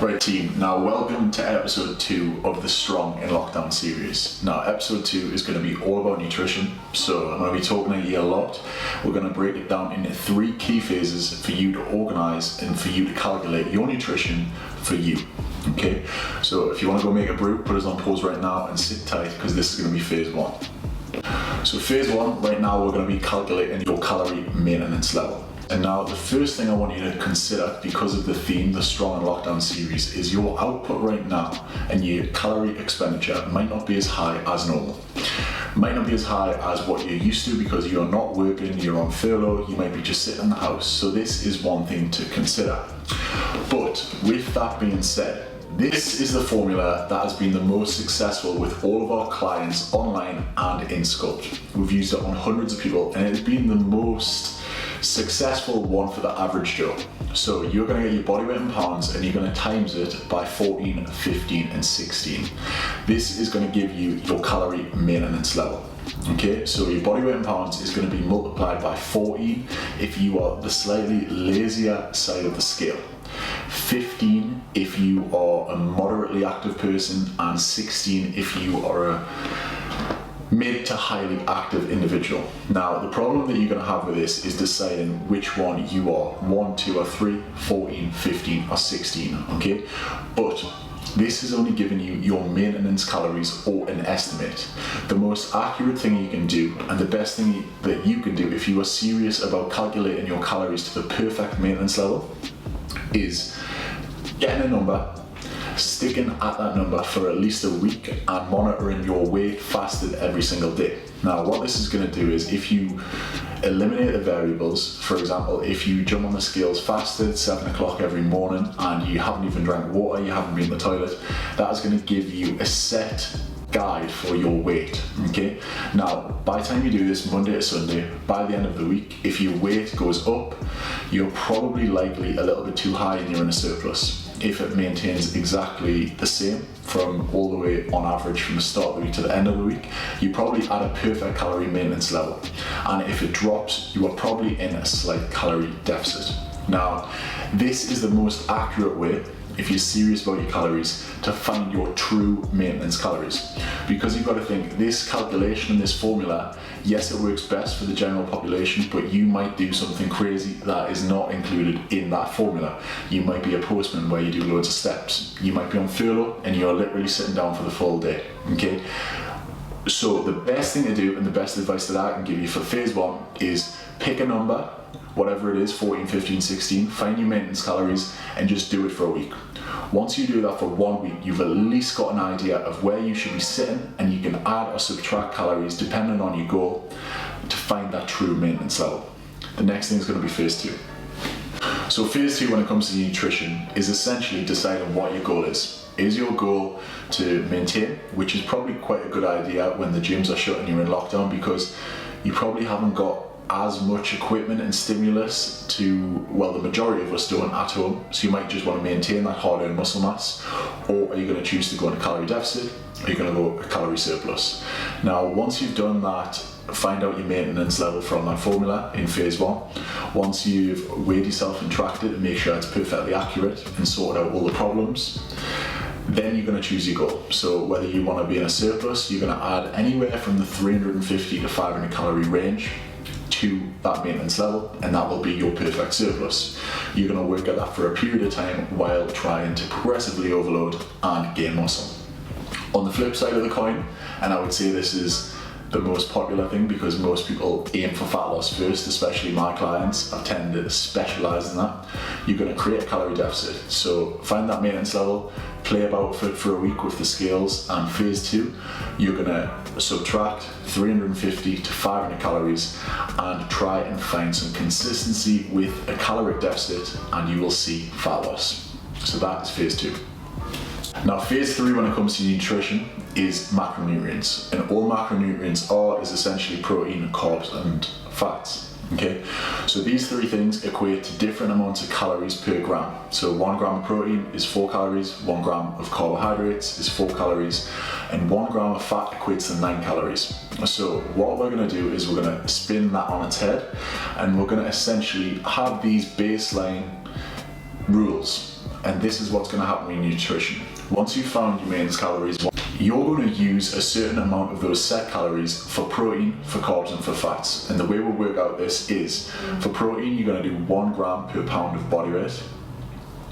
Right team, now welcome to episode 2 of the Strong in Lockdown series. Now episode 2 is going to be all about nutrition, so I'm going to be talking to you a lot. We're going to break it down into 3 key phases for you to organise and for you to calculate your nutrition for you. Okay, so if you want to go make a brew, put us on pause right now and sit tight because this is going to be phase 1. So phase 1, right now we're going to be calculating your calorie maintenance level. And now the first thing I want you to consider, because of the theme, the Strong in Lockdown series, is your output right now and your calorie expenditure might not be as high as normal. Might not be as high as what you're used to because you're not working, you're on furlough, you might be just sitting in the house. So this is one thing to consider. But with that being said, this is the formula that has been the most successful with all of our clients online and in Sculpt. We've used it on hundreds of people and it has been the most successful one for the average Joe. So you're going to get your body weight in pounds and you're going to times it by 14, 15 and 16. This is going to give you your calorie maintenance level. Okay, so your body weight in pounds is going to be multiplied by 14 if you are the slightly lazier side of the scale, 15 if you are a moderately active person, and 16 if you are a mid to highly active individual. Now the problem that you're going to have with this is deciding which one you are, 1, 2 or 3, 14, 15 or 16, okay? But this is only giving you your maintenance calories or an estimate. The most accurate thing you can do, and the best thing that you can do if you are serious about calculating your calories to the perfect maintenance level, is getting a number, sticking at that number for at least a week and monitoring your weight fasted every single day. Now what this is going to do is, if you eliminate the variables, for example, if you jump on the scales fasted 7 o'clock every morning and you haven't even drank water, you haven't been in the toilet, that is going to give you a set guide for your weight. Okay, now by the time you do this Monday to Sunday, by the end of the week, if your weight goes up, you're probably likely a little bit too high and you're in a surplus. If it maintains exactly the same from all the way on average from the start of the week to the end of the week, you probably at a perfect calorie maintenance level. And if it drops, you are probably in a slight calorie deficit. Now, this is the most accurate way, if you're serious about your calories, to find your true maintenance calories. Because you've got to think, this calculation and this formula, yes, it works best for the general population, but you might do something crazy that is not included in that formula. You might be a postman where you do loads of steps. You might be on furlough and you're literally sitting down for the full day, okay? So the best thing to do, and the best advice that I can give you for phase 1, is pick a number, whatever it is, 14, 15, 16, find your maintenance calories and just do it for a week. Once you do that for 1 week, you've at least got an idea of where you should be sitting, and you can add or subtract calories depending on your goal to find that true maintenance level. The next thing is going to be phase 2. So phase 2, when it comes to nutrition, is essentially deciding what your goal is. Is your goal to maintain, which is probably quite a good idea when the gyms are shut and you're in lockdown, because you probably haven't got as much equipment and stimulus to, well, the majority of us don't at home, so you might just want to maintain that hard-earned muscle mass. Or are you going to choose to go in a calorie deficit, or are you going to go a calorie surplus? Now once you've done that, find out your maintenance level from that formula in phase 1. Once you've weighed yourself and tracked it and make sure it's perfectly accurate and sorted out all the problems, then you're going to choose your goal. So whether you want to be in a surplus, you're going to add anywhere from the 350 to 500 calorie range to that maintenance level, and that will be your perfect surplus. You're going to work at that for a period of time while trying to progressively overload and gain muscle. On the flip side of the coin, and I would say this is the most popular thing because most people aim for fat loss first, especially my clients, I tend to specialize in that. You're going to create a calorie deficit. So find that maintenance level, play about for a week with the scales, and phase 2, you're going to subtract 350 to 500 calories and try and find some consistency with a caloric deficit, and you will see fat loss. So that is phase 2. Now phase 3, when it comes to nutrition, is macronutrients, and all macronutrients are is essentially protein, carbs and fats. Okay, so these 3 things equate to different amounts of calories per gram. So 1 gram of protein is 4 calories, 1 gram of carbohydrates is 4 calories, and 1 gram of fat equates to 9 calories. So what we're going to do is we're going to spin that on its head, and we're going to essentially have these baseline rules. and this is what's going to happen in your nutrition. Once you've found your maintenance calories, you're going to use a certain amount of those set calories for protein, for carbs, and for fats. And the way we'll work out this is, for protein, you're going to do 1 gram per pound of body weight.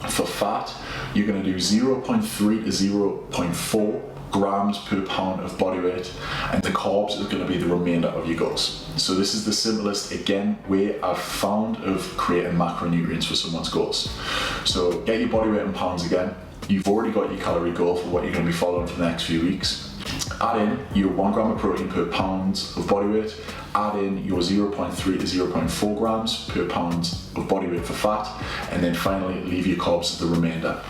For fat, you're going to do 0.3 to 0.4 grams per pound of body weight, and the carbs is going to be the remainder of your goals. So this is the simplest, again, way I've found of creating macronutrients for someone's goals. So get your body weight in pounds again. You've already got your calorie goal for what you're going to be following for the next few weeks. Add in your 1 gram of protein per pound of body weight. Add in your 0.3 to 0.4 grams per pound of body weight for fat, and then finally leave your carbs as the remainder.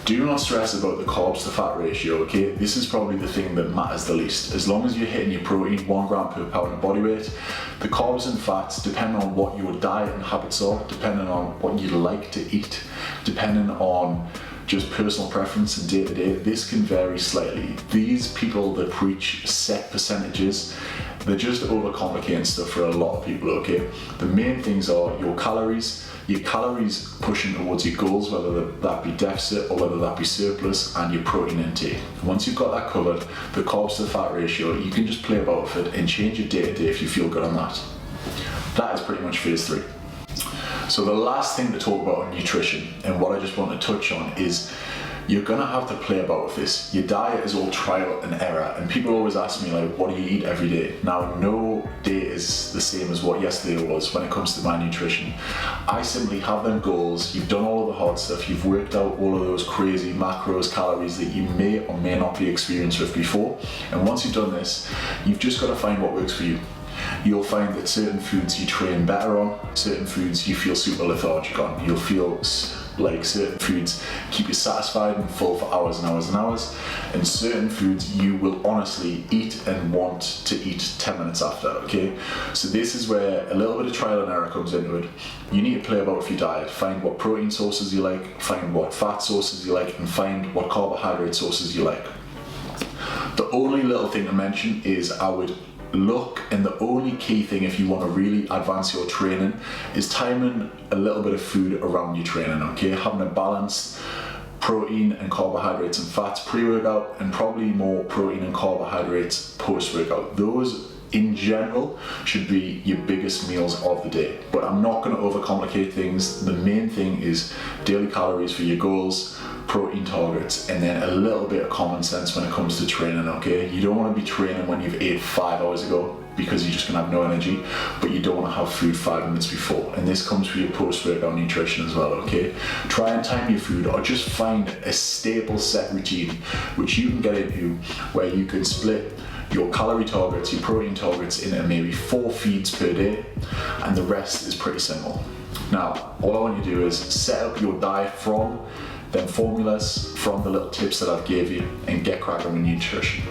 Do not stress about the carbs to fat ratio, okay? This is probably the thing that matters the least. As long as you're hitting your protein 1 gram per pound of body weight, the carbs and fats, depending on what your diet and habits are, depending on what you like to eat, depending on just personal preference and day to day, this can vary slightly. These people that preach set percentages, they're just overcomplicating stuff for a lot of people, okay? The main things are your calories pushing towards your goals, whether that be deficit or whether that be surplus, and your protein intake. Once you've got that covered, the carbs to fat ratio, you can just play about with it and change your day to day if you feel good on that. That is pretty much phase 3. So the last thing to talk about on nutrition, and what I just want to touch on, is you're gonna have to play about with this. Your diet is all trial and error, and people always ask me, like, what do you eat every day? Now, no day is the same as what yesterday was when it comes to my nutrition. I simply have them goals. You've done all of the hard stuff. You've worked out all of those crazy macros, calories that you may or may not be experienced with before. And once you've done this, you've just got to find what works for you. You'll find that certain foods you train better on, certain foods you feel super lethargic on. You'll feel like certain foods keep you satisfied and full for hours and hours and hours, and certain foods you will honestly eat and want to eat 10 minutes after, okay? So this is where a little bit of trial and error comes into it. You need to play about with your diet, find what protein sources you like, find what fat sources you like, and find what carbohydrate sources you like. The only little thing to mention is I would look, and the only key thing if you want to really advance your training is timing a little bit of food around your training, okay? Having a balanced protein and carbohydrates and fats pre-workout, and probably more protein and carbohydrates post-workout. Those in general should be your biggest meals of the day. But I'm not going to overcomplicate things. The main thing is daily calories for your goals, protein targets, and then a little bit of common sense when it comes to training, okay? You don't want to be training when you've ate 5 hours ago, because you're just going to have no energy, but you don't want to have food 5 minutes before. And this comes for your post-workout nutrition as well, okay? Try and time your food, or just find a stable set routine which you can get into, where you can split your calorie targets, your protein targets into maybe 4 feeds per day, and the rest is pretty simple. Now, all I want you to do is set up your diet from them formulas, from the little tips that I've gave you, and get cracking with nutrition.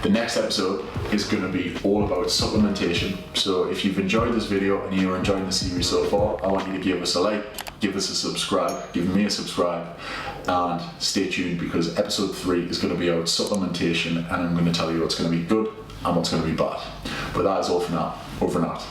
The next episode is going to be all about supplementation. So if you've enjoyed this video and you're enjoying the series so far, I want you to give us a like, give us a subscribe, give me a subscribe, and stay tuned, because episode 3 is going to be about supplementation, and I'm going to tell you what's going to be good and what's going to be bad. But that is all for now. Over and out.